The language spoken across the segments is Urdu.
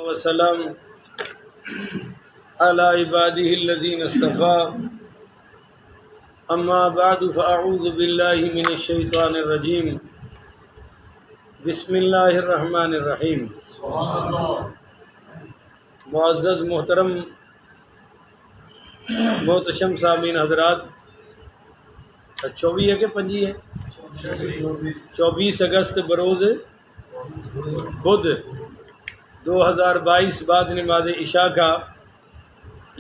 وسلم على عباده الذين اصطفى اما بعد فاعوذ بالله من الشیطان الرجیم بسم اللہ الرحمن الرحیم۔ معزز محترم محتشم سامعین حضرات، 24 ہے کہ 25 ہے؟ 24 اگست بروز بدھ 2022 بعد نماز عشاء کا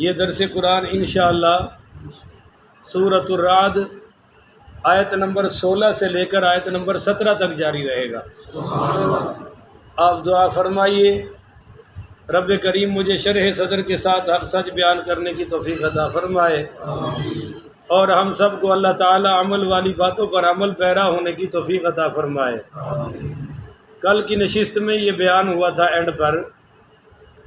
یہ درس قرآن انشاءاللہ سورۃ الرعد آیت نمبر 16 سے لے کر آیت نمبر 17 تک جاری رہے گا۔ آپ دعا فرمائیے رب کریم مجھے شرح صدر کے ساتھ حق سچ بیان کرنے کی توفیق عطا فرمائے، اور ہم سب کو اللہ تعالی عمل والی باتوں پر عمل پیرا ہونے کی توفیق عطا فرمائے۔ کل کی نشست میں یہ بیان ہوا تھا اینڈ پر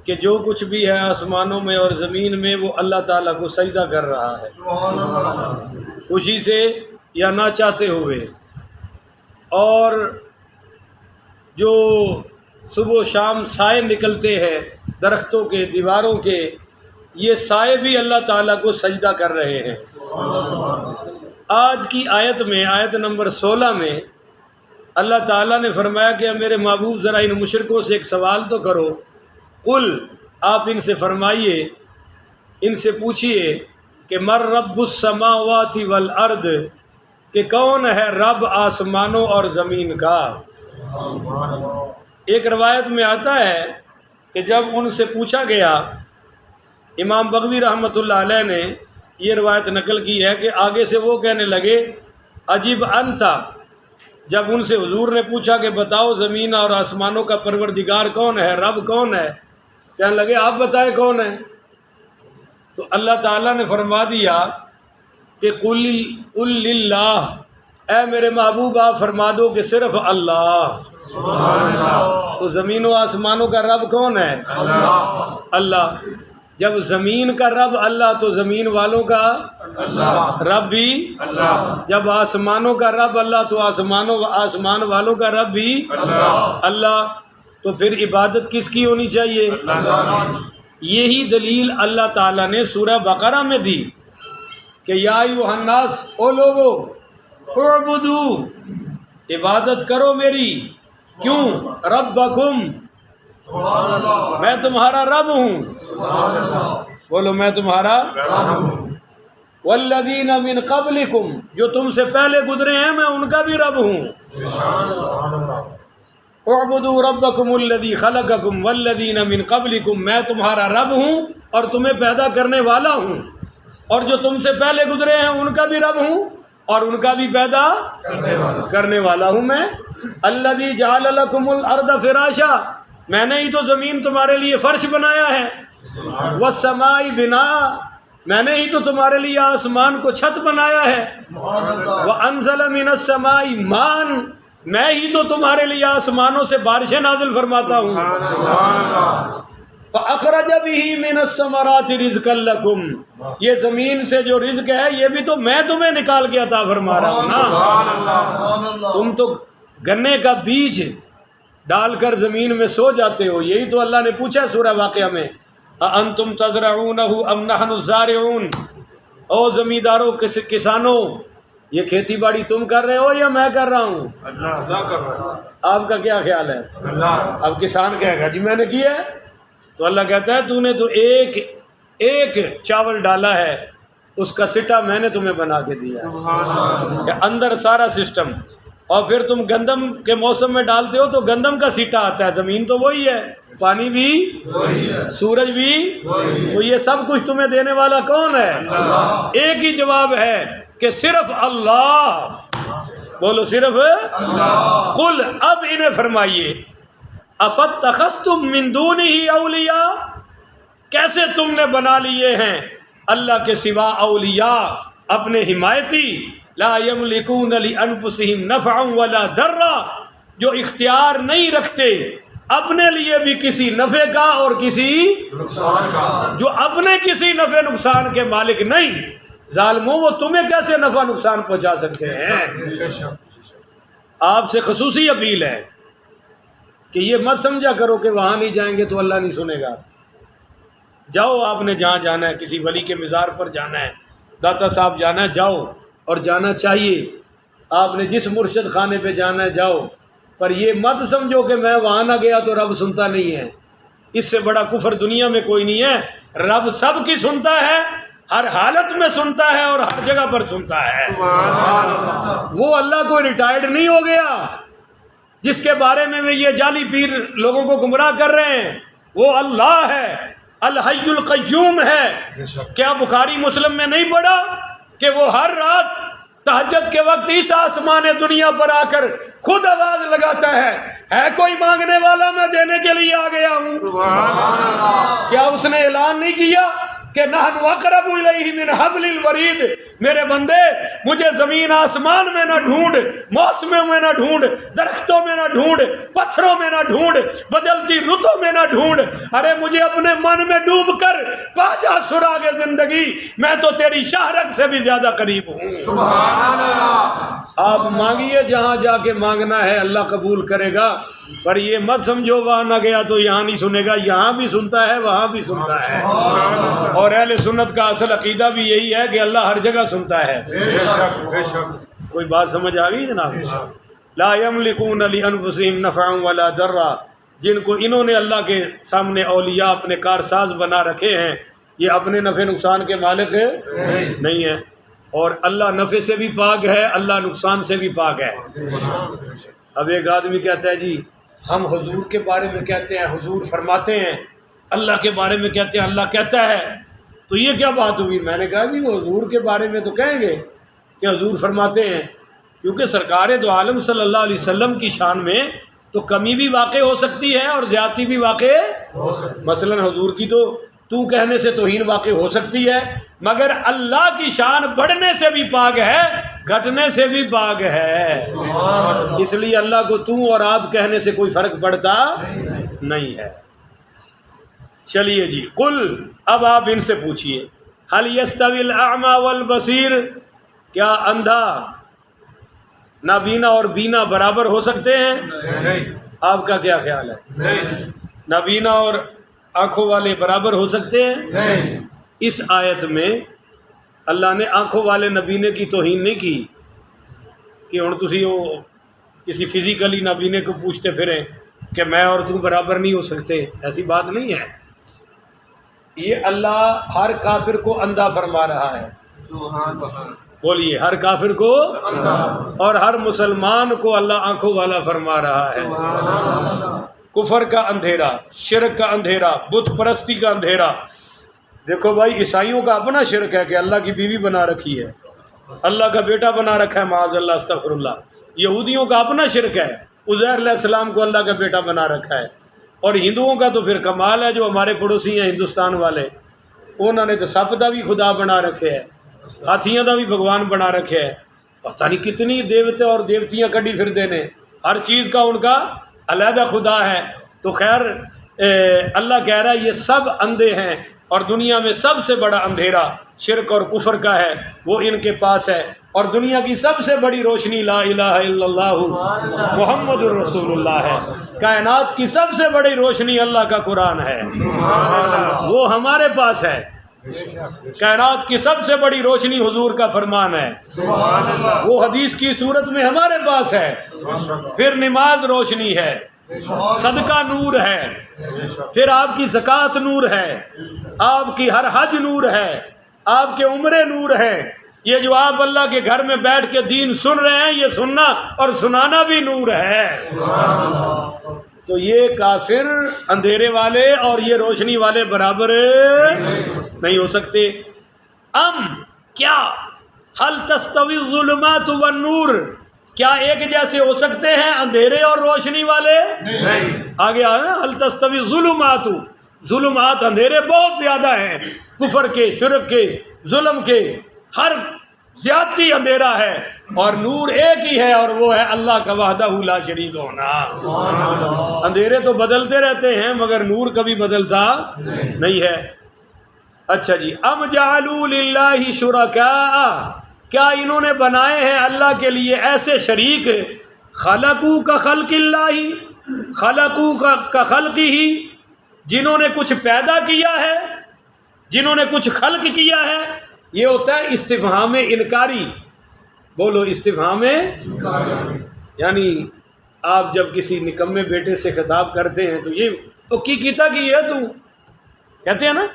کہ جو کچھ بھی ہے آسمانوں میں اور زمین میں وہ اللہ تعالیٰ کو سجدہ کر رہا ہے، خوشی سے یا نہ چاہتے ہوئے، اور جو صبح و شام سائے نکلتے ہیں درختوں کے، دیواروں کے، یہ سائے بھی اللہ تعالیٰ کو سجدہ کر رہے ہیں۔ آج کی آیت میں، آیت نمبر 16 میں اللہ تعالیٰ نے فرمایا کہ میرے محبوب ذرا ان مشرکوں سے ایک سوال تو کرو، قل آپ ان سے فرمائیے، ان سے پوچھئے کہ مر رب السماوات والارض، کہ کون ہے رب آسمانوں اور زمین کا۔ ایک روایت میں آتا ہے کہ جب ان سے پوچھا گیا، امام بغوی رحمۃ اللہ علیہ نے یہ روایت نقل کی ہے کہ آگے سے وہ کہنے لگے عجیب انتا، جب ان سے حضور نے پوچھا کہ بتاؤ زمین اور آسمانوں کا پروردگار کون ہے، رب کون ہے، کہنے لگے آپ بتائیں کون ہے۔ تو اللہ تعالیٰ نے فرما دیا کہ قل للہ، اے میرے محبوب آپ فرما دو کہ صرف اللہ۔ تو زمین و آسمانوں کا رب کون ہے؟ اللہ۔ جب زمین کا رب اللہ تو زمین والوں کا رب بھی اللہ، جب آسمانوں کا رب اللہ تو آسمان والوں کا رب بھی اللہ، تو پھر عبادت کس کی ہونی چاہیے؟ یہی دلیل اللہ تعالیٰ نے سورہ بقرہ میں دی کہ یا ایھا الناس، او لوگو، اعبدوا، عبادت کرو میری، کیوں؟ ربکم، میں تمہارا رب ہوں، بولو میں تمہارا رب ہوں، والذین من قبلکم، جو تم سے پہلے گزرے ہیں میں ان کا بھی رب ہوں، اعبدوا ربکم الذی خلقکم والذین من قبلکم، میں تمہارا رب ہوں اور تمہیں پیدا کرنے والا ہوں، اور جو تم سے پہلے گزرے ہیں ان کا بھی رب ہوں اور ان کا بھی پیدا کرنے والا ہوں میں۔ الذی جعل لکم الارض فراشا، میں نے ہی تو زمین تمہارے لیے فرش بنایا ہے، والسماء بناء، میں نے ہی تو تمہارے لیے آسمان کو چھت بنایا ہے، وانزل من السماء ماء، میں ہی تو تمہارے لیے آسمانوں سے بارشیں نازل فرماتا ہوں، فاخرج به من الثمرات رزقا لکم، یہ زمین سے جو رزق ہے یہ بھی تو میں تمہیں نکال کے عطا فرما رہا ہوں نا۔ تم تو گنے کا بیج ڈال کر زمین میں سو جاتے ہو، یہی تو اللہ نے پوچھا سورہ واقعہ میں، اَأَنْتُمْ تَزْرَعُونَهُ أَمْ نَحْنُ الزَّارِعُونَ، او زمینداروں، کسانوں، یہ کھیتی باڑی تم کر رہے ہو یا میں کر رہا ہوں؟ اللہ کر رہا ہے۔ آپ کا کیا خیال ہے؟ اب کسان کہے گا جی میں نے کیا ہے، تو اللہ کہتا ہے تو نے تو ایک چاول ڈالا ہے، اس کا سٹا میں نے تمہیں بنا کے دیا ہے، کہ اندر سارا سسٹم، اور پھر تم گندم کے موسم میں ڈالتے ہو تو گندم کا سیٹا آتا ہے، زمین تو وہی ہے، پانی بھی وہی ہے، سورج بھی وہی ہے، تو یہ سب کچھ تمہیں دینے والا کون ہے؟ اللہ۔ ایک ہی جواب ہے کہ صرف اللہ، بولو صرف اللہ۔ قل، اب انہیں فرمائیے، افاتخذتم من دونہ اولیاء، کیسے تم نے بنا لیے ہیں اللہ کے سوا اولیاء، اپنے حمایتی، لا یملکون لانفسہم نفعا ولا ضرا، جو اختیار نہیں رکھتے اپنے لیے بھی کسی نفع کا اور کسی نقصان کا، جو اپنے کسی نفع نقصان کے مالک نہیں، ظالموں وہ تمہیں کیسے نفع نقصان پہنچا سکتے ہیں؟ آپ سے خصوصی اپیل ہے کہ یہ مت سمجھا کرو کہ وہاں نہیں جائیں گے تو اللہ نہیں سنے گا. جاؤ، آپ نے جہاں جانا ہے، کسی ولی کے مزار پر جانا ہے، داتا صاحب جانا ہے، جاؤ، اور جانا چاہیے. آپ نے جس مرشد خانے پہ جانا ہے جاؤ، پر یہ مت سمجھو کہ میں وہاں نہ گیا تو رب سنتا نہیں ہے. اس سے بڑا کفر دنیا میں کوئی نہیں ہے. رب سب کی سنتا ہے، ہر حالت میں سنتا ہے اور ہر جگہ پر سنتا ہے. وہ اللہ کوئی ریٹائرڈ نہیں ہو گیا جس کے بارے میں یہ جعلی پیر لوگوں کو گمراہ کر رہے ہیں. وہ اللہ ہے، الحی القیوم ہے. کیا بخاری مسلم میں نہیں پڑھا کہ وہ ہر رات تہجد کے وقت اس آسمان دنیا پر آ کر خود آواز لگاتا ہے کوئی مانگنے والا، میں دینے کے لیے آ گیا ہوں. کیا اس نے اعلان نہیں کیا کہ نحن اقرب الیہ من حبل الورید؟ میرے بندے، مجھے زمین آسمان میں نہ ڈھونڈ، موسموں میں نہ ڈھونڈ، درختوں میں نہ ڈھونڈ، پتھروں میں نہ ڈھونڈ، بدلتی رتوں میں نہ ڈھونڈ. ارے مجھے اپنے من میں ڈوب کر پا جا سراغ زندگی، میں تو تیری شہرت سے بھی زیادہ قریب ہوں. سبحان اللہ. آپ مانگیے، جہاں جا کے مانگنا ہے اللہ قبول کرے گا. پر یہ مت سمجھو وہاں نہ گیا تو یہاں نہیں سنے گا. یہاں بھی سنتا ہے، وہاں بھی سنتا ہے. اور اہل سنت کا اصل عقیدہ بھی یہی ہے کہ اللہ ہر جگہ سنتا ہے. کوئی بات سمجھ آ گئی جناب؟ لا یملکون لانفسہم نفعا ولا ضرا. جن کو انہوں نے اللہ کے سامنے اولیاء اپنے کارساز بنا رکھے ہیں، یہ اپنے نفع نقصان کے مالک نہیں ہیں. اور اللہ نفع سے بھی پاک ہے، اللہ نقصان سے بھی پاک ہے. اب ایک آدمی کہتا ہے جی ہم حضور کے بارے میں کہتے ہیں حضور فرماتے ہیں، اللہ کے بارے میں کہتے ہیں اللہ کہتا ہے. تو یہ کیا بات ہوئی؟ میں نے کہا جی وہ حضور کے بارے میں تو کہیں گے کہ حضور فرماتے ہیں، کیونکہ سرکار دو عالم صلی اللہ علیہ وسلم کی شان میں تو کمی بھی واقع ہو سکتی ہے اور زیادتی بھی واقع مثلا حضور کی تو کہنے سے توہین واقع ہو سکتی ہے، مگر اللہ کی شان بڑھنے سے بھی پاک ہے، گھٹنے سے بھی پاک ہے. اس لیے اللہ کو تو اور آپ کہنے سے کوئی فرق پڑتا نہیں ہے. چلیے جی، قل، اب آپ ان سے پوچھئے، هل يستوي الاعمى والبصير، کیا اندھا نابینا اور بینا برابر ہو سکتے ہیں؟ نہیں. آپ کا کیا خیال ہے؟ نہیں. نابینا اور آنکھوں والے برابر ہو سکتے ہیں؟ نہیں. اس آیت میں اللہ نے آنکھوں والے نبینے کی توہین نہیں کی کہ ہن تسی وہ کسی فزیکلی نبینے کو پوچھتے پھریں کہ میں اور تم برابر نہیں ہو سکتے. ایسی بات نہیں ہے. یہ اللہ ہر کافر کو اندھا فرما رہا ہے. بولیے، ہر کافر کو اور ہر مسلمان کو اللہ آنکھوں والا فرما رہا ہے. کفر کا اندھیرا، شرک کا اندھیرا، بت پرستی کا اندھیرا. دیکھو بھائی، عیسائیوں کا اپنا شرک ہے کہ اللہ کی بیوی بنا رکھی ہے، اللہ کا بیٹا بنا رکھا ہے، معاذ اللہ استغفر اللہ. یہودیوں کا اپنا شرک ہے، عزیر علیہ السلام کو اللہ کا بیٹا بنا رکھا ہے. اور ہندوؤں کا تو پھر کمال ہے، جو ہمارے پڑوسی ہیں ہندوستان والے، انہوں نے تو سپ کا بھی خدا بنا رکھے ہے، ہاتھیاں کا بھی بھگوان بنا رکھے ہے. پتہ نہیں کتنی دیوتے اور دیوتیاں کڈی پھر دینے، ہر چیز کا ان کا علیحدہ خدا ہے. تو خیر اللہ کہہ رہا ہے یہ سب اندھے ہیں، اور دنیا میں سب سے بڑا اندھیرا شرک اور کفر کا ہے، وہ ان کے پاس ہے. اور دنیا کی سب سے بڑی روشنی لا الہ الا اللہ محمد الرسول اللہ ہے. کائنات کی سب سے بڑی روشنی اللہ کا قرآن ہے، وہ ہمارے پاس ہے. کائنات کی سب سے بڑی روشنی حضور کا فرمان ہے، وہ حدیث کی صورت میں ہمارے پاس ہے. پھر نماز روشنی ہے، صدقہ نور ہے، پھر آپ کی زکوٰۃ نور ہے، آپ کی ہر حج نور ہے، آپ کے عمرے نور ہے. یہ جو آپ اللہ کے گھر میں بیٹھ کے دین سن رہے ہیں، یہ سننا اور سنانا بھی نور ہے. تو یہ کافر اندھیرے والے اور یہ روشنی والے برابر نہیں ہو سکتے. کیا حل تستوی الظلمات والنور، کیا ایک جیسے ہو سکتے ہیں اندھیرے اور روشنی والے؟ نہیں. آگے آ نا، حل تستوی الظلمات، ظلمات اندھیرے بہت زیادہ ہیں، کفر کے، شرک کے، ظلم کے، ہر زیادتی اندھیرا ہے، اور نور ایک ہی ہے، اور وہ ہے اللہ کا وحدہ لا شریک ہونا. اندھیرے تو بدلتے رہتے ہیں مگر نور کبھی بدلتا نہیں ہے. اچھا جی، ام جعلوا للہ شرکاء، کیا انہوں نے بنائے ہیں اللہ کے لیے ایسے شریک، خلقوا کا خلق اللہ، خلقو کا خلقی ہی، جنہوں نے کچھ پیدا کیا ہے، جنہوں نے کچھ خلق کیا ہے، یہ ہوتا ہے استفہام انکاری. بولو استفہام، یعنی آپ جب کسی نکمے بیٹے سے خطاب کرتے ہیں تو یہ وہ کی کیتا کی ہے تو کہتے ہیں نا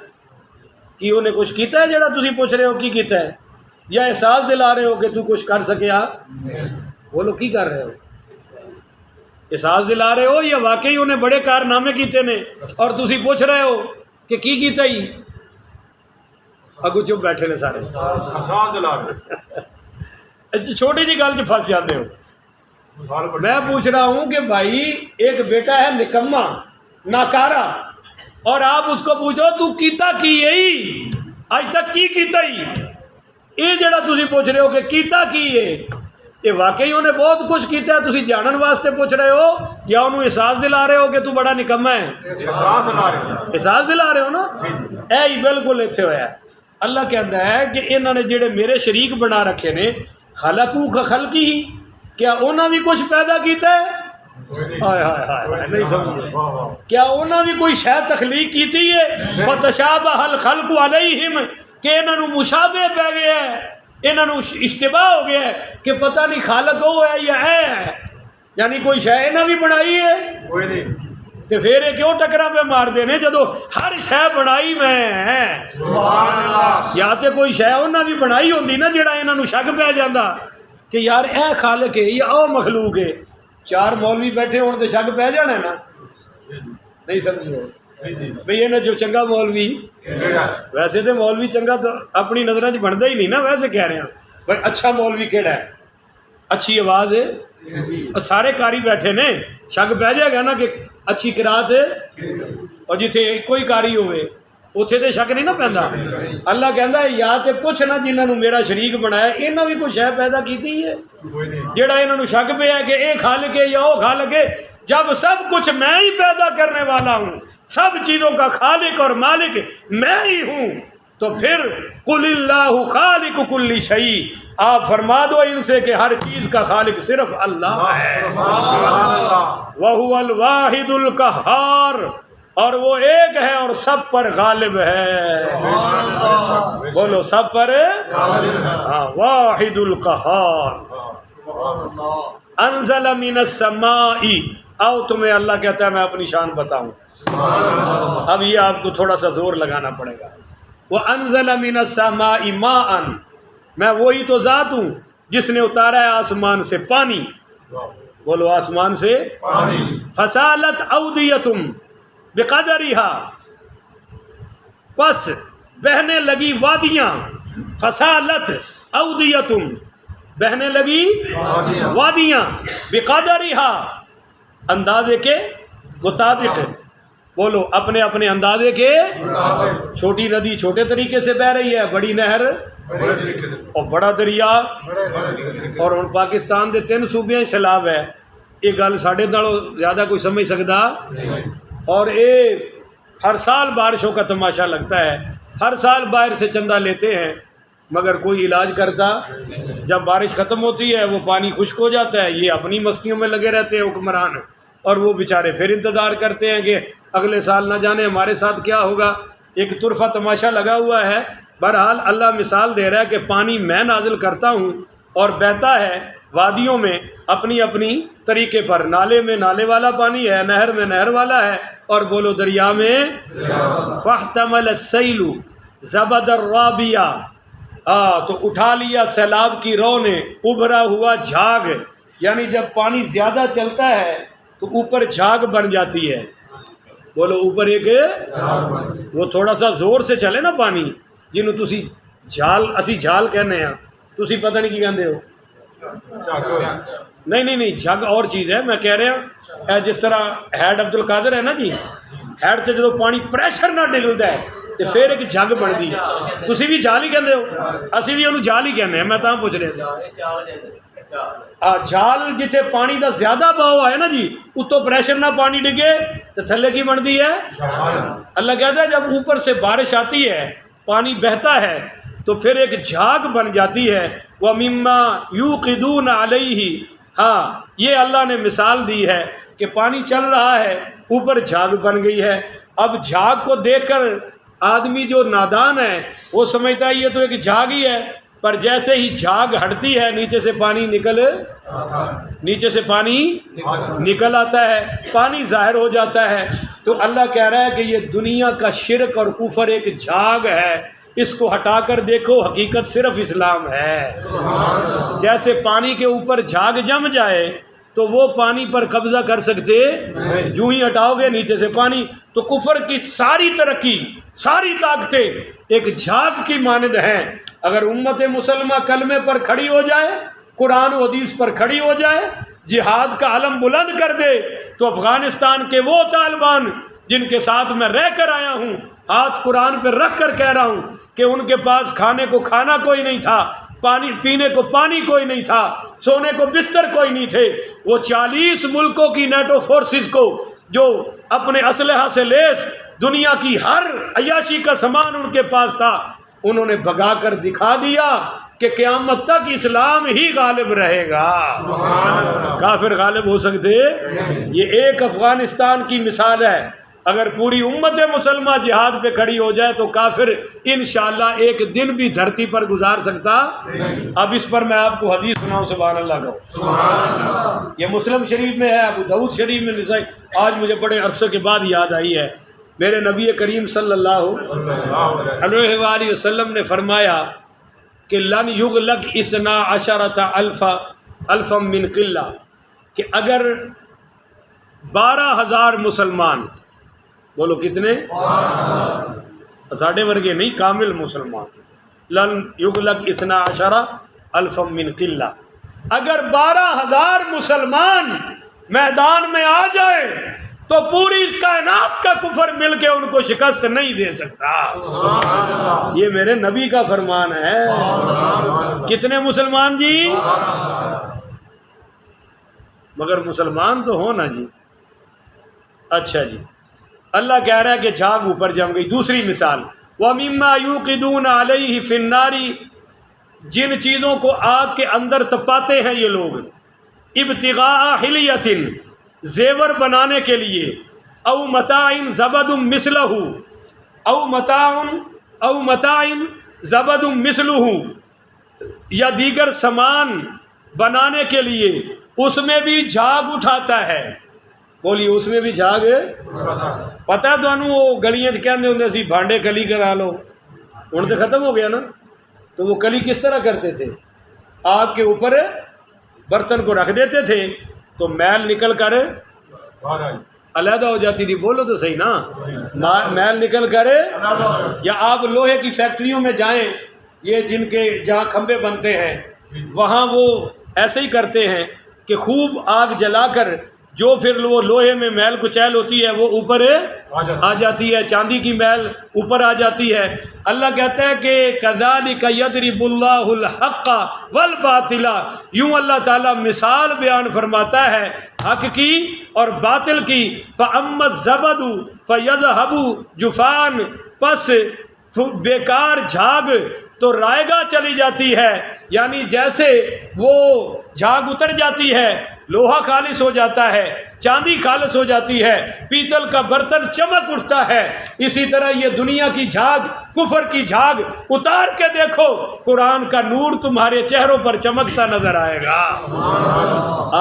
کہ انہیں کچھ کیتا ہے جڑا تسی پوچھ رہے ہو کی کیتا ہے، یا احساس دلا رہے ہو کہ تو کچھ کر سکے آپ. بولو کی کر رہے ہو، احساس دلا رہے ہو یا واقعی انہیں بڑے کارنامے کیتے نے اور تسی پوچھ رہے ہو کہ کی کیتا ہی. اگو چپ بیٹھے نے سارے، احساس دلا رہے. اچھی چھوٹی جی گل چ پھنس جاتے ہو. میں پوچھ رہا ہوں کہ بھائی ایک بیٹا ہے نکما ناکارا اور آپ اس کو پوچھو تو کیتا کی یہی آج تک کی کیتا ہی، یہ جڑا تسی پوچھ رہے ہو کہ کیتا کی ہے، یہ واقعی انہیں بہت کچھ کیتا ہے، تسی جانن واسطے پوچھ رہے ہو یا انہوں احساس دلا رہے ہو کہ تو بڑا نکما ہے؟ احساس دلا رہے. احساس دلا رہے ہو نا. اے ہی بالکل اتنے ہوا ہے. اللہ کہتا ہے کہ انہوں نے جڑے میرے شریک بنا رکھے نے، خلقو کا خلقی ہی، کیا انہوں بھی کچھ پیدا کیتا ہے؟ ہائے ہائے ہائے نہیں سمجھے، کیا انہوں بھی کوئی شے تخلیق کیتی ہے؟ فتشابہ الخلق علیہم، کہ انہوں مشابہ پہ گیا ہے، انہوں اشتباہ ہو گیا ہے کہ پتہ نہیں خالق ہو ہے یا ہے، یعنی کوئی شے انہوں بھی بنائی ہے. کوئی نہیں. تو پھر یہ کیوں ٹکرا پہ مار دینے جدو ہر شے بنائی میں ہے. سبحان اللہ. یا تے کوئی شے انہوں بھی بنائی ہوندی نا جڑا انہوں شک پہ جاندہ کہ یار اے خالق ہے یا او مخلوق ہے. چار مولوی بیٹھے ہونے تو شک پہ جانا ہے نا. نہیں سمجھو بھئی یہ جو چنگا مولوی، ویسے تو مولوی چنگا تو اپنی نظریں بنتا ہی نہیں نا، ویسے کہہ رہے ہیں بھائی اچھا مولوی کیڑا ہے، اچھی آواز ہے، سارے کاری بیٹھے نے، شک پہ جائے گا نا کہ اچھی قرات ہے، اور جتھے کوئی کاری ہوئے اتنے تو شک نہیں نا پہنتا. اللہ کہندا ہے یا تے پوچھ نا جنہوں نے میرا شریک بنایا انہوں بھی کوئی شے پیدا کیتی ہے جڑا انہوں شک پہ ہے کہ اے خالق ہے یا او خالق ہے، جب سب کچھ میں ہی پیدا کرنے والا ہوں، سب چیزوں کا خالق اور مالک میں ہی ہوں، تو پھر قل اللہ خالق کل شیء، آپ فرما دو ان سے کہ ہر چیز کا خالق صرف اللہ ہے. وَهُوَ الْوَاحِدُ الْقَهَّارُ، اور وہ ایک ہے اور سب پر غالب ہے. بولو سب پر، ہاں واحد القہار. انزل من السماء، آؤ تمہیں اللہ کہتا ہے میں اپنی شان بتاؤں. اب یہ آپ کو تھوڑا سا زور لگانا پڑے گا. وَأَنزَلَ مِنَ السَّمَاءِ مَاءً، میں وہی تو ذات ہوں جس نے اتارا ہے آسمان سے پانی. بولو آسمان سے پانی. فَسَالَتْ أَوْدِيَةٌ بِقَدَرِهَا، پس بہنے لگی وادیاں. فَسَالَتْ أَوْدِيَةٌ، بہنے لگی وادیاں. بِقَدَرِهَا، اندازے کے مطابق. بولو اپنے اپنے اندازے کے. چھوٹی ندی چھوٹے طریقے سے بہ رہی ہے، بڑی نہر اور بڑا دریا. اور ہن پاکستان دے 3 صوبے سیلاب ہے، یہ گل ساڈے نالوں زیادہ کوئی سمجھ سکتا. اور یہ ہر سال بارشوں کا تماشا لگتا ہے، ہر سال باہر سے چندہ لیتے ہیں مگر کوئی علاج کرتا. جب بارش ختم ہوتی ہے وہ پانی خشک ہو جاتا ہے، یہ اپنی مستیوں میں لگے رہتے ہیں حکمران، اور وہ بیچارے پھر انتظار کرتے ہیں کہ اگلے سال نہ جانے ہمارے ساتھ کیا ہوگا. ایک طرفہ تماشا لگا ہوا ہے. بہرحال اللہ مثال دے رہا ہے کہ پانی میں نازل کرتا ہوں اور بہتا ہے وادیوں میں اپنی اپنی طریقے پر. نالے میں نالے والا پانی ہے، نہر میں نہر والا ہے، اور بولو دریا میں. فاحتمل السیل زبد الرابیہ، تو اٹھا لیا سیلاب کی رو نے ابھرا ہوا جھاگ. یعنی جب پانی زیادہ چلتا ہے تو اوپر جھاگ بن جاتی ہے. بولو اوپر ایک وہ تھوڑا سا زور سے چلے نا پانی، جنہوں تسی جھال، اسی جھال کہنے ہیں، تسی پتہ نہیں کی کہندے ہو. نہیں جھگ اور چیز ہے. میں کہہ رہا ہوں جس طرح ہیڈ عبد القادر ہے نا جی، ہیڈ سے جدو پانی پریشر نہ ڈگلتا ہے تو پھر ایک جھگ بنتی ہے. تسی بھی جھال ہی کہندے ہو، اسی بھی انہوں جھال ہی کہنے ہیں. میں تاں پوچھ رہا تھا جھال جتھے پانی دا زیادہ بہاؤ ہے نا جی، اتوں پریشر نہ پانی ڈگے تو تھلے کی بنتی ہے. اللہ کہتا ہے جب اوپر سے بارش آتی ہے پانی بہتا ہے تو پھر ایک جھاگ بن جاتی ہے. وَمِمَّا يُوقِدُونَ عَلَيْهِ، ہاں یہ اللہ نے مثال دی ہے کہ پانی چل رہا ہے، اوپر جھاگ بن گئی ہے. اب جھاگ کو دیکھ کر آدمی جو نادان ہے وہ سمجھتا ہے یہ تو ایک جھاگ ہی ہے، پر جیسے ہی جھاگ ہٹتی ہے نیچے سے پانی نکل آتا ہے، پانی ظاہر ہو جاتا ہے. تو اللہ کہہ رہا ہے کہ یہ دنیا کا شرک اور کفر ایک جھاگ ہے، اس کو ہٹا کر دیکھو، حقیقت صرف اسلام ہے. جیسے پانی کے اوپر جھاگ جم جائے تو وہ پانی پر قبضہ کر سکتے، جو ہی ہٹاؤ گے نیچے سے پانی. تو کفر کی ساری ترقی، ساری طاقتیں ایک جھاگ کی مانند ہیں. اگر امت مسلمہ کلمے پر کھڑی ہو جائے، قرآن و حدیث پر کھڑی ہو جائے، جہاد کا علم بلند کر دے، تو افغانستان کے وہ طالبان جن کے ساتھ میں رہ کر آیا ہوں، ہاتھ قرآن پہ رکھ کر کہہ رہا ہوں کہ ان کے پاس کھانے کو کھانا کوئی نہیں تھا، پانی پینے کو پانی کوئی نہیں تھا، سونے کو بستر کوئی نہیں تھے، وہ 40 ملکوں کی نیٹو فورسز کو جو اپنے اسلحہ سے لیس دنیا کی ہر عیاشی کا سامان ان کے پاس تھا، انہوں نے بھگا کر دکھا دیا کہ قیامت تک اسلام ہی غالب رہے گا، کافر غالب ہو سکتے. یہ ایک افغانستان کی مثال ہے. اگر پوری امت مسلمہ جہاد پہ کھڑی ہو جائے تو کافر انشاءاللہ ایک دن بھی دھرتی پر گزار سکتا. اب اس پر میں آپ کو حدیث سناؤں، سبحان اللہ کا. یہ مسلم شریف میں ہے، ابو داؤد شریف میں نسائی. آج مجھے بڑے عرصے کے بعد یاد آئی ہے. میرے نبی کریم صلی اللہ علیہ وآلہ وسلم نے فرمایا کہ لن یغلق 12,000 من قلہ، کہ اگر 12,000 مسلمان، بولو کتنے؟ ساڑھے ورگے نہیں، کامل مسلمان. لن یغلق 12,000 من قلہ، اگر 12,000 مسلمان میدان میں آ جائے تو پوری کائنات کا کفر مل کے ان کو شکست نہیں دے سکتا. یہ میرے نبی کا فرمان ہے. کتنے مسلمان جی؟ مگر مسلمان تو ہو نا جی. اچھا جی، اللہ کہہ رہا ہے کہ جھاگ اوپر جم گئی. دوسری مثال، وَمِمَّا يُوقِدُونَ عَلَيْهِ فِي النَّارِ، جن چیزوں کو آگ کے اندر تپاتے ہیں یہ لوگ، ابتغاء حلیۃ، زیور بنانے کے لیے، او متاع زبد مثلہ، او متاع زبد مثلہ، یا دیگر سامان بنانے کے لیے، اس میں بھی جھاگ اٹھاتا ہے. بولیے اس میں بھی جھاگ پتہ ہے تمہیں؟ وہ گلیاں کہتے ہوں سی بھانڈے کلی کرا لو، ہوں تو ختم ہو گیا نا. تو وہ کلی کس طرح کرتے تھے؟ آگ کے اوپر برتن کو رکھ دیتے تھے تو میل نکل کر علیحدہ ہو جاتی تھی. بولو تو صحیح نا، میل نکل کر. یا آپ لوہے کی فیکٹریوں میں جائیں، یہ جن کے جہاں کھمبے بنتے ہیں وہاں وہ ایسے ہی کرتے ہیں کہ خوب آگ جلا کر جو پھر وہ لوہے میں میل کچیل ہوتی ہے وہ اوپر آ جاتی ہے، چاندی کی میل اوپر آ جاتی ہے. اللہ کہتا ہے کہ کذالک یضرب اللہ الحق والباطل، یوں اللہ تعالیٰ مثال بیان فرماتا ہے حق کی اور باطل کی. فاما الزبد فیذهب جفان، پس بیکار جھاگ تو رائگاں چلی جاتی ہے. یعنی جیسے وہ جھاگ اتر جاتی ہے، لوہا خالص ہو جاتا ہے، چاندی خالص ہو جاتی ہے، پیتل کا برتن چمک اٹھتا ہے، اسی طرح یہ دنیا کی جھاگ، کفر کی جھاگ اتار کے دیکھو، قرآن کا نور تمہارے چہروں پر چمکتا نظر آئے گا.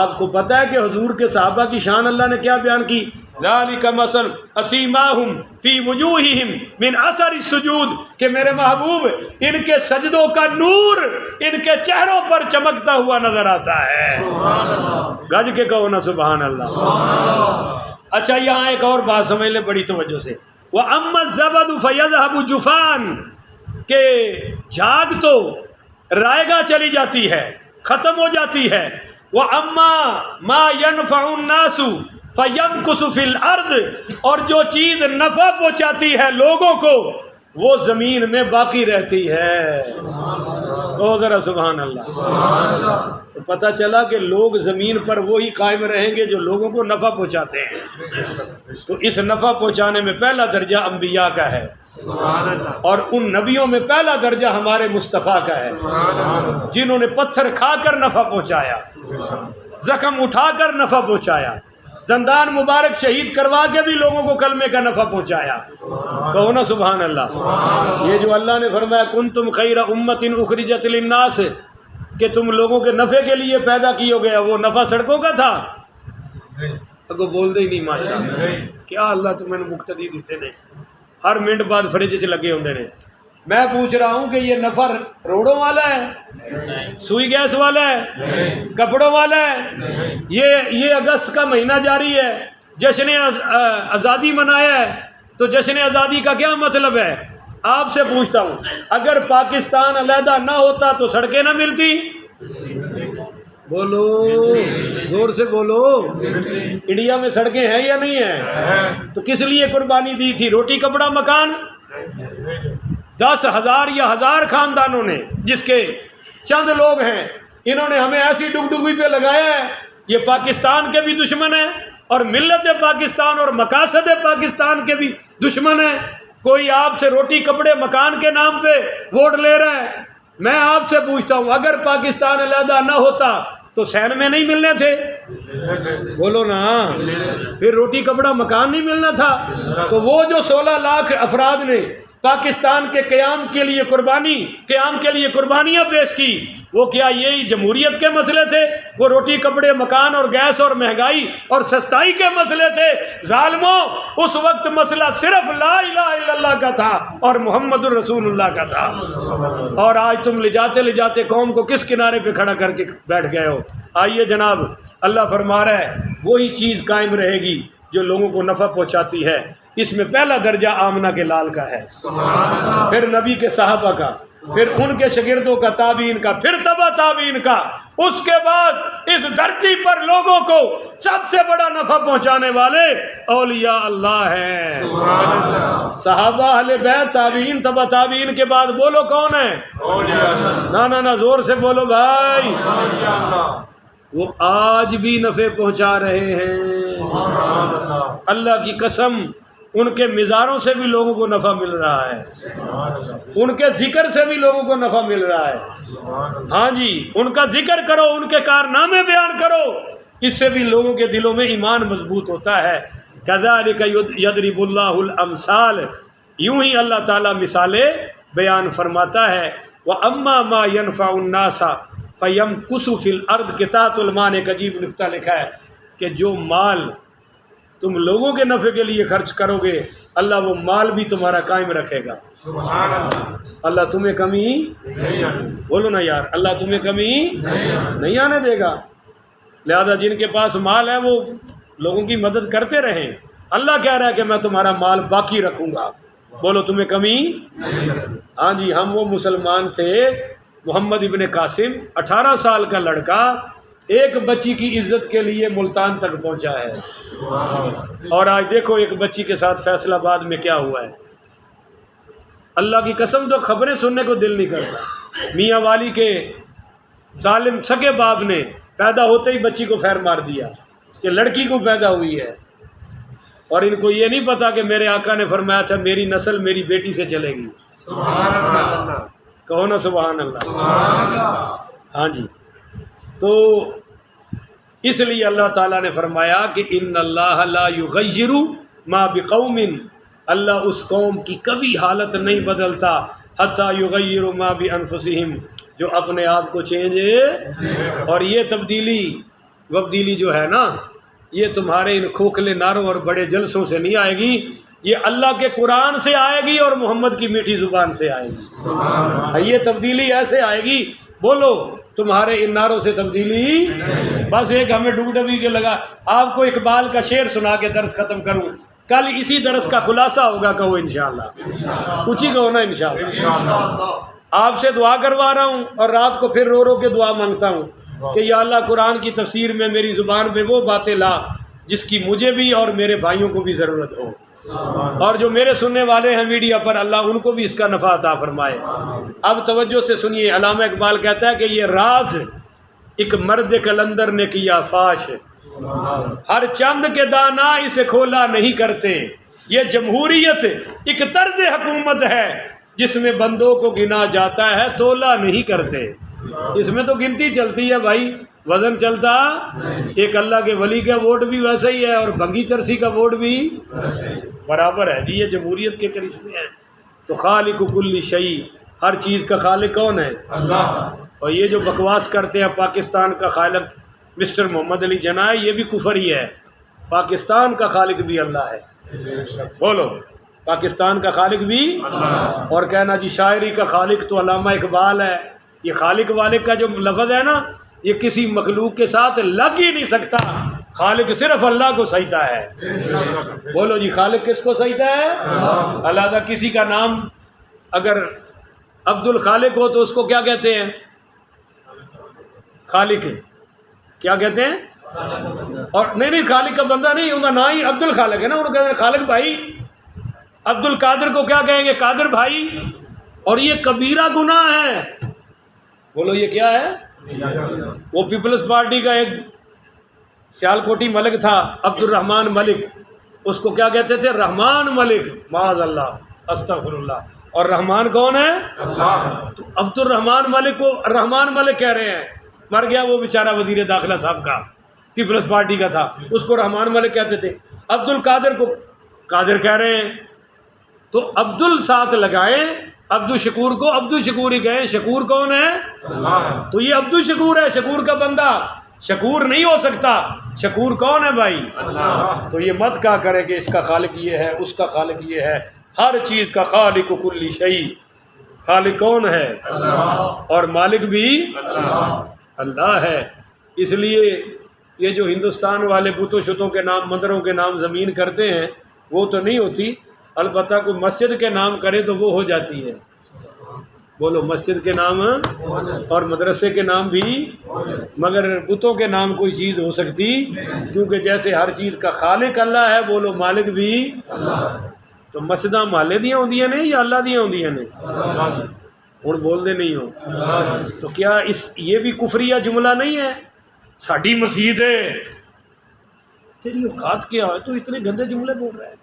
آپ کو پتہ ہے کہ حضور کے صحابہ کی شان اللہ نے کیا بیان کی؟ ذالک مثل سیماہم فی وجوہہم من اثر السجود، کہ میرے محبوب ان کے سجدوں کا نور ان کے چہروں پر چمکتا ہوا نظر آتا ہے. گج کے کہو نا سبحان اللہ. اچھا یہاں ایک اور بات سمجھ لیں بڑی توجہ سے. وَأَمَّا الزَّبَدُ فَيَذْهَبُ جُفَانٌ، کہ جھاگ تو رائگاں چلی جاتی ہے، ختم ہو جاتی ہے. وَأَمَّا مَا يَنْفَعُ النَّاسُ فَيَمْكُثُ فِي الْأَرْضِ، اور جو چیز نفع پہنچاتی ہے لوگوں کو وہ زمین میں باقی رہتی ہے. کہو ذرا سبحان اللہ. تو پتہ چلا کہ لوگ زمین پر وہی قائم رہیں گے جو لوگوں کو نفع پہنچاتے ہیں. تو اس نفع پہنچانے میں پہلا درجہ انبیاء کا ہے، اور ان نبیوں میں پہلا درجہ ہمارے مصطفیٰ کا ہے، جنہوں نے پتھر کھا کر نفع پہنچایا، زخم اٹھا کر نفع پہنچایا. دندان مبارک شہید کروا کے بھی لوگوں کو کلمے کا نفع پہنچایا. کہو نا سبحان اللہ. یہ جو اللہ نے فرمایا کنتم خیر امت اخرجت للناس کہ تم لوگوں کے نفع کے لیے پیدا کیے گیا، وہ نفع سڑکوں کا تھا؟ اگو بول دے ہی نہیں ماشاء اللہ. کیا اللہ تمہیں مقتدی دیتے نے، ہر منٹ بعد فریج چ لگے ہوندے نے. میں پوچھ رہا ہوں کہ یہ نفر روڈوں والا ہے، سوئی گیس والا ہے، کپڑوں والا ہے؟ یہ اگست کا مہینہ جاری ہے، جشن آزادی منایا ہے، تو جشن آزادی کا کیا مطلب ہے؟ آپ سے پوچھتا ہوں اگر پاکستان علیحدہ نہ ہوتا تو سڑکیں نہ ملتی؟ بولو زور سے بولو. انڈیا میں سڑکیں ہیں یا نہیں ہیں؟ تو کس لیے قربانی دی تھی؟ روٹی کپڑا مکان. 10,000 یا 1,000 خاندانوں نے، جس کے چند لوگ ہیں، انہوں نے ہمیں ایسی ڈگڈگی پہ لگایا ہے. یہ پاکستان کے بھی دشمن ہیں اور ملت پاکستان اور مقاصد پاکستان کے بھی دشمن ہیں. کوئی آپ سے روٹی کپڑے مکان کے نام پہ ووٹ لے رہا ہے. میں آپ سے پوچھتا ہوں اگر پاکستان علیحدہ نہ ہوتا تو سین میں نہیں ملنے تھے؟ بولو نا. پھر روٹی کپڑا مکان نہیں ملنا تھا؟ تو وہ جو 16 لاکھ افراد نے پاکستان کے قیام کے لیے قربانیاں پیش کی، وہ کیا یہی جمہوریت کے مسئلے تھے؟ وہ روٹی کپڑے مکان اور گیس اور مہنگائی اور سستائی کے مسئلے تھے؟ ظالموں، اس وقت مسئلہ صرف لا الہ الا اللہ کا تھا اور محمد الرسول اللہ کا تھا. اور آج تم لے جاتے قوم کو کس کنارے پہ کھڑا کر کے بیٹھ گئے ہو. آئیے جناب، اللہ فرما رہا ہے وہی چیز قائم رہے گی جو لوگوں کو نفع پہنچاتی ہے. اس میں پہلا درجہ آمنہ کے لال کا ہے، پھر نبی کے صحابہ کا، پھر ان کے شاگردوں کا، تابعین کا، پھر تبع تابعین کا. اس کے بعد اس دھرتی پر لوگوں کو سب سے بڑا نفع پہنچانے والے اولیاء اللہ ہیں. صحابہ، اہل بیت، تابعین، تبع تابعین کے بعد بولو کون ہے؟ نہ زور سے بولو بھائی. وہ آج بھی نفع پہنچا رہے ہیں. اللہ کی قسم، ان کے مزاروں سے بھی لوگوں کو نفع مل رہا ہے، ان کے ذکر سے بھی لوگوں کو نفع مل رہا ہے. ہاں جی، ان کا ذکر کرو، ان کے کارنامے بیان کرو، اس سے بھی لوگوں کے دلوں میں ایمان مضبوط ہوتا ہے. کذالک یضرب اللہ الامثال، یوں ہی اللہ تعالیٰ مثالیں بیان فرماتا ہے. وَأَمَّا مَا يَنْفَعُ النَّاسَ فَيَمْكُثُ فِي الْأَرْضِ. کتاب المان ایک عجیب نکتہ لکھا ہے کہ جو مال تم لوگوں کے نفع کے لیے خرچ کرو گے، اللہ وہ مال بھی تمہارا قائم رکھے گا. اللہ تمہیں کمی، بولو نا یار، اللہ تمہیں کمی نہیں آنے دے گا. لہذا جن کے پاس مال ہے وہ لوگوں کی مدد کرتے رہیں. اللہ کہہ رہا ہے کہ میں تمہارا مال باقی رکھوں گا. بولو تمہیں کمی. ہاں جی، ہم وہ مسلمان تھے، محمد ابن قاسم 18 سال کا لڑکا ایک بچی کی عزت کے لیے ملتان تک پہنچا ہے. اور آج دیکھو ایک بچی کے ساتھ فیصل آباد میں کیا ہوا ہے. اللہ کی قسم تو خبریں سننے کو دل نہیں کرتا. میاں والی کے ظالم سگے باپ نے پیدا ہوتے ہی بچی کو فیر مار دیا کہ لڑکی کو پیدا ہوئی ہے، اور ان کو یہ نہیں پتا کہ میرے آقا نے فرمایا تھا میری نسل میری بیٹی سے چلے گی. کہو نا سبحان اللہ. ہاں جی، تو اس لیے اللہ تعالیٰ نے فرمایا کہ ان اللہ لا یغیر ما بقوم، اللہ اس قوم کی کبھی حالت نہیں بدلتا حتی یغیر ما بانفسہم، جو اپنے آپ کو چینج. اور یہ تبدیلی جو ہے نا، یہ تمہارے ان کھوکھلے نعروں اور بڑے جلسوں سے نہیں آئے گی، یہ اللہ کے قرآن سے آئے گی اور محمد کی میٹھی زبان سے آئے گی. یہ تبدیلی ایسے آئے گی، بولو تمہارے ان نعروں سے تبدیلی. بس ایک ہمیں ڈوبڈبی کے لگا. آپ کو اقبال کا شعر سنا کے درس ختم کروں. کل اسی درس کا خلاصہ ہوگا، کہو انشاءاللہ. کچھ ہی کہو نا انشاءاللہ. آپ سے دعا کروا رہا ہوں اور رات کو پھر رو رو کے دعا مانگتا ہوں کہ یا اللہ قرآن کی تفسیر میں میری زبان پہ وہ باتیں لا جس کی مجھے بھی اور میرے بھائیوں کو بھی ضرورت ہو، اور جو میرے سننے والے ہیں میڈیا پر، اللہ ان کو بھی اس کا نفع عطا فرمائے. اب توجہ سے سنیے. علامہ اقبال کہتا ہے کہ یہ راز ایک مرد قلندر نے کیا فاش، ہر چند کے دانا اسے کھولا نہیں کرتے. یہ جمہوریت ایک طرز حکومت ہے جس میں بندوں کو گنا جاتا ہے تولا نہیں کرتے. اس میں تو گنتی چلتی ہے بھائی، وزن چلتا ایک اللہ کے ولی کا ووٹ بھی ویسا ہی ہے اور بھنگی چرسی کا ووٹ بھی برابر ہے جی. یہ جمہوریت کے کرشمے ہیں. تو خالق کل شیء، ہر چیز کا خالق کون ہے؟ اللہ. اور یہ جو بکواس کرتے ہیں پاکستان کا خالق مسٹر محمد علی جناح، یہ بھی کفر ہی ہے. پاکستان کا خالق بھی اللہ ہے. بولو، پاکستان کا خالق بھی اللہ. اور کہنا جی شاعری کا خالق تو علامہ اقبال ہے. یہ خالق والق کا جو لفظ ہے نا، یہ کسی مخلوق کے ساتھ لگ ہی نہیں سکتا. خالق صرف اللہ کو سجدہ ہے. بولو جی، خالق کس کو سجدہ ہے؟ علیحدہ کسی کا نام اگر عبد الخالق ہو تو اس کو کیا کہتے ہیں؟ خالق. کیا کہتے ہیں؟ اور نہیں خالق کا بندہ نہیں، ان کا نام ہی عبد الخالق ہے نا. انہوں کہتے ہیں خالق بھائی. عبد القادر کو کیا کہیں گے؟ قادر بھائی. اور یہ کبیرہ گناہ ہے. بولو یہ کیا ہے؟ وہ پیپلز پارٹی کا ایک سیالکوٹی ملک تھا عبد الرحمن ملک، اس کو کیا کہتے تھے؟ رحمان ملک. معاذ اللہ، استغفر اللہ. اور رحمان کون ہے؟ اللہ. تو عبد الرحمن ملک کو رحمان ملک کہہ رہے ہیں. مر گیا وہ بیچارہ وزیر داخلہ صاحب کا، پیپلز پارٹی کا تھا، اس کو رحمان ملک کہتے تھے. عبد القادر کو قادر کہہ رہے ہیں. تو عبد الساتھ لگائیں، عبد الشکور کو عبد الشکور ہی کہیں. شکور کون ہے؟ اللہ. تو یہ عبد الشکور ہے، شکور کا بندہ. شکور نہیں ہو سکتا. شکور کون ہے بھائی؟ اللہ. تو یہ مت کہا کرے کہ اس کا خالق یہ ہے، اس کا خالق یہ ہے. ہر چیز کا خالق کل شیء. خالق کون ہے؟ اللہ. اور مالک بھی اللہ. اللہ ہے. اس لیے یہ جو ہندوستان والے بتوں شتوں کے نام، مندروں کے نام زمین کرتے ہیں، وہ تو نہیں ہوتی. البتہ کوئی مسجد کے نام کرے تو وہ ہو جاتی ہے. بولو، مسجد کے نام اور مدرسے کے نام بھی، مگر بتوں کے نام کوئی چیز ہو سکتی، کیونکہ جیسے ہر چیز کا خالق اللہ ہے، بولو مالک بھی اللہ. تو مسجداں محلے دیاں ہوندیاں نے یا اللہ دیاں ہوندیاں نے؟ ہوں بول دے نہیں ہو. تو کیا یہ بھی کفریہ جملہ نہیں ہے؟ ساڈی مسجد ہے، تیری اوقات کیا ہے تو اتنے گندے جملے بول رہا ہے؟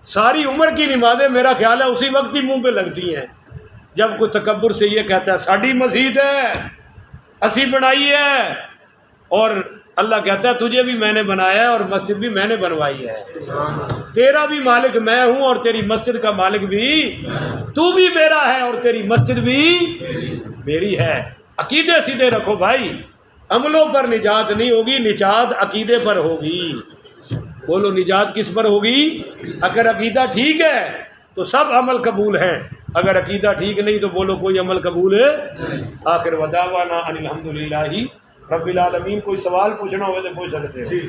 ساری عمر کی نمازیں میرا خیال ہے اسی وقت ہی منہ پہ لگتی ہیں جب کوئی تکبر سے یہ کہتا ہے ساڈی مسجد ہے، اسی بنائی ہے. اور اللہ کہتا ہے تجھے بھی میں نے بنایا ہے اور مسجد بھی میں نے بنوائی ہے. تیرا بھی مالک میں ہوں اور تیری مسجد کا مالک بھی تو بھی میرا ہے اور تیری مسجد بھی میری ہے. عقیدے سیدھے رکھو بھائی. عملوں پر نجات نہیں ہوگی، نجات عقیدے پر ہوگی. بولو نجات کس پر ہوگی؟ اگر عقیدہ ٹھیک ہے تو سب عمل قبول ہیں، اگر عقیدہ ٹھیک نہیں تو بولو کوئی عمل قبول ہے. آخر وداعوانا ان الحمدللہ رب العالمین. کوئی سوال پوچھنا ہوگا تو پوچھ سکتے ہیں.